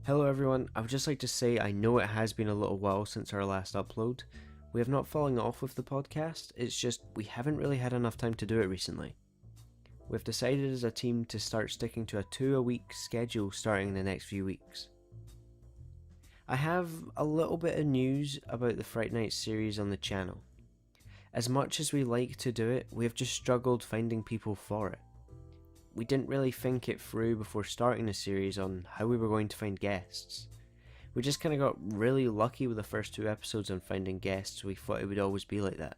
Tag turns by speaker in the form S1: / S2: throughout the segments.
S1: Hello everyone, I would just like to say I know it has been a little while since our last upload. We have not fallen off with the podcast, it's just we haven't really had enough time to do it recently. We've decided as a team to start sticking to a 2-a-week schedule starting in the next few weeks. I have a little bit of news about the Fright Night series on the channel. As much as we like to do it, we have just struggled finding people for it. We didn't really think it through before starting the series on how we were going to find guests. We just kind of got really lucky with the first 2 episodes on finding guests, so we thought it would always be like that.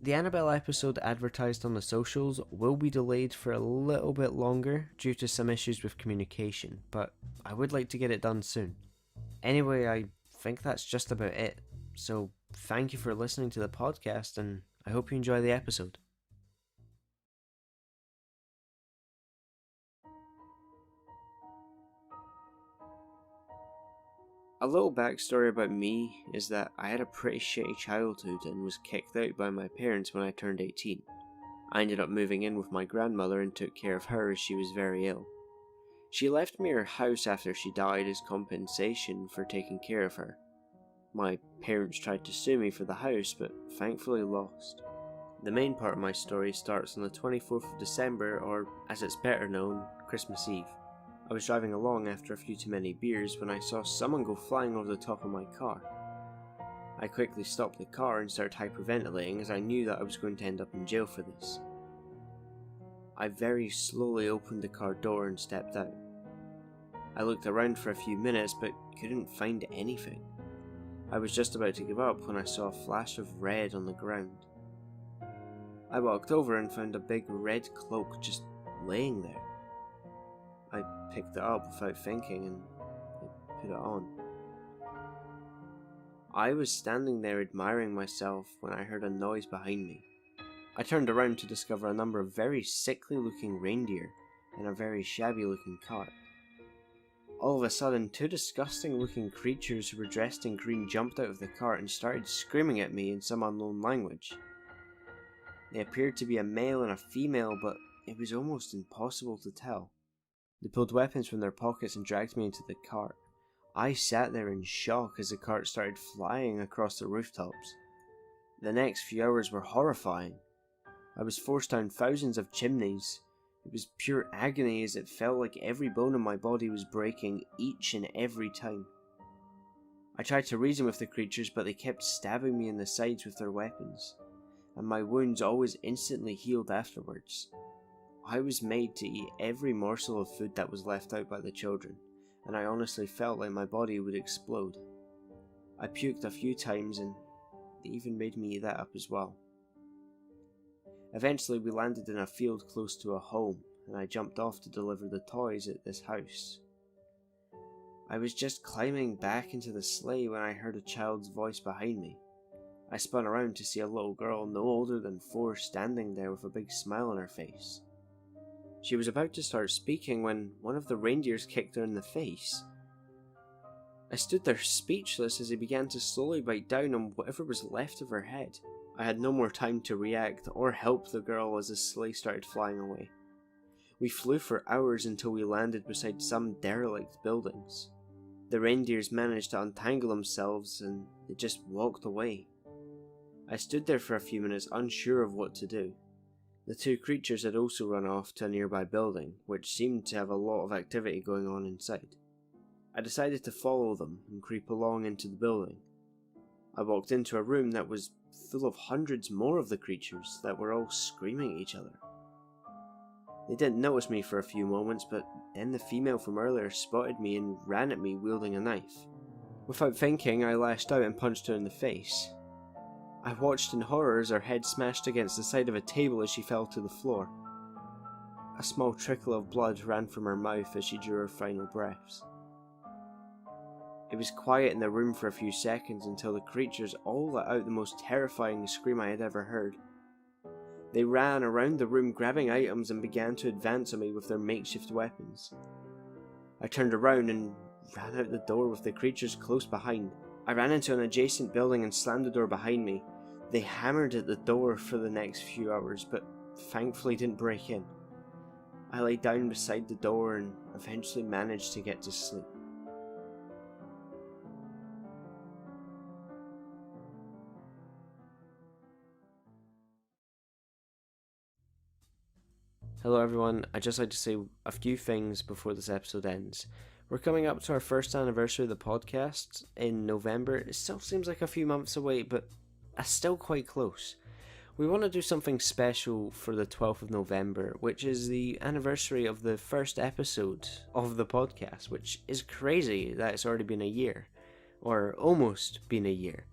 S1: The Annabelle episode advertised on the socials will be delayed for a little bit longer due to some issues with communication, but I would like to get it done soon. Anyway, I think that's just about it, so thank you for listening to the podcast and I hope you enjoy the episode. A little backstory about me is that I had a pretty shitty childhood and was kicked out by my parents when I turned 18. I ended up moving in with my grandmother and took care of her as she was very ill. She left me her house after she died as compensation for taking care of her. My parents tried to sue me for the house but thankfully lost. The main part of my story starts on the 24th of December, or as it's better known, Christmas Eve. I was driving along after a few too many beers when I saw someone go flying over the top of my car. I quickly stopped the car and started hyperventilating as I knew that I was going to end up in jail for this. I very slowly opened the car door and stepped out. I looked around for a few minutes but couldn't find anything. I was just about to give up when I saw a flash of red on the ground. I walked over and found a big red cloak just laying there. I picked it up without thinking and I put it on. I was standing there admiring myself when I heard a noise behind me. I turned around to discover a number of very sickly looking reindeer in a very shabby looking cart. All of a sudden, 2 disgusting looking creatures who were dressed in green jumped out of the cart and started screaming at me in some unknown language. They appeared to be a male and a female, but it was almost impossible to tell. They pulled weapons from their pockets and dragged me into the cart. I sat there in shock as the cart started flying across the rooftops. The next few hours were horrifying. I was forced down thousands of chimneys. It was pure agony as it felt like every bone in my body was breaking each and every time. I tried to reason with the creatures, but they kept stabbing me in the sides with their weapons, and my wounds always instantly healed afterwards. I was made to eat every morsel of food that was left out by the children, and I honestly felt like my body would explode. I puked a few times and they even made me eat that up as well. Eventually we landed in a field close to a home, and I jumped off to deliver the toys at this house. I was just climbing back into the sleigh when I heard a child's voice behind me. I spun around to see a little girl no older than 4 standing there with a big smile on her face. She was about to start speaking when one of the reindeers kicked her in the face. I stood there speechless as he began to slowly bite down on whatever was left of her head. I had no more time to react or help the girl as the sleigh started flying away. We flew for hours until we landed beside some derelict buildings. The reindeers managed to untangle themselves and they just walked away. I stood there for a few minutes unsure of what to do. The 2 creatures had also run off to a nearby building, which seemed to have a lot of activity going on inside. I decided to follow them and creep along into the building. I walked into a room that was full of hundreds more of the creatures that were all screaming at each other. They didn't notice me for a few moments, but then the female from earlier spotted me and ran at me wielding a knife. Without thinking, I lashed out and punched her in the face. I watched in horror as her head smashed against the side of a table as she fell to the floor. A small trickle of blood ran from her mouth as she drew her final breaths. It was quiet in the room for a few seconds until the creatures all let out the most terrifying scream I had ever heard. They ran around the room grabbing items and began to advance on me with their makeshift weapons. I turned around and ran out the door with the creatures close behind. I ran into an adjacent building and slammed the door behind me. They hammered at the door for the next few hours, but thankfully didn't break in. I lay down beside the door and eventually managed to get to sleep. Hello everyone, I'd just like to say a few things before this episode ends. We're coming up to our first anniversary of the podcast in November. It still seems like a few months away, but still quite close. We want to do something special for the 12th of November, which is the anniversary of the first episode of the podcast, which is crazy that it's already been a year, or almost been a year.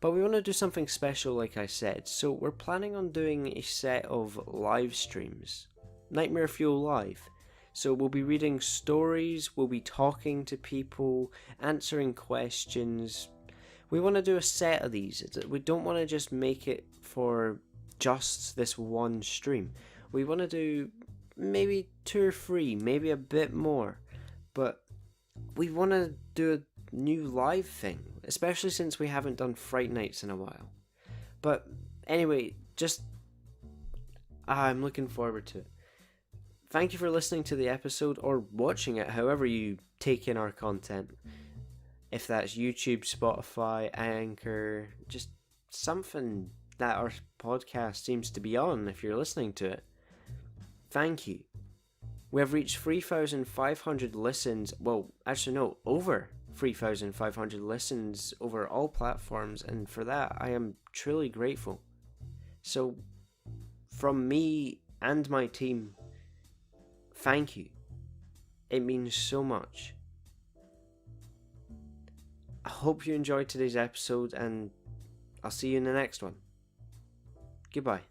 S1: But we want to do something special, like I said, so we're planning on doing a set of live streams. NightmareFuel Live. So we'll be reading stories, we'll be talking to people, answering questions. We want to do a set of these. We don't want to just make it for just this one stream. We want to do maybe 2 or 3, maybe a bit more. But we want to do a new live thing, especially since we haven't done Fright Nights in a while. But anyway, I'm looking forward to it. Thank you for listening to the episode, or watching it, however you take in our content. If that's YouTube, Spotify, Anchor, just something that our podcast seems to be on if you're listening to it. Thank you. We have reached 3,500 listens, over 3,500 listens over all platforms, and for that I am truly grateful. So, from me and my team, thank you. It means so much. I hope you enjoyed today's episode, and I'll see you in the next one. Goodbye.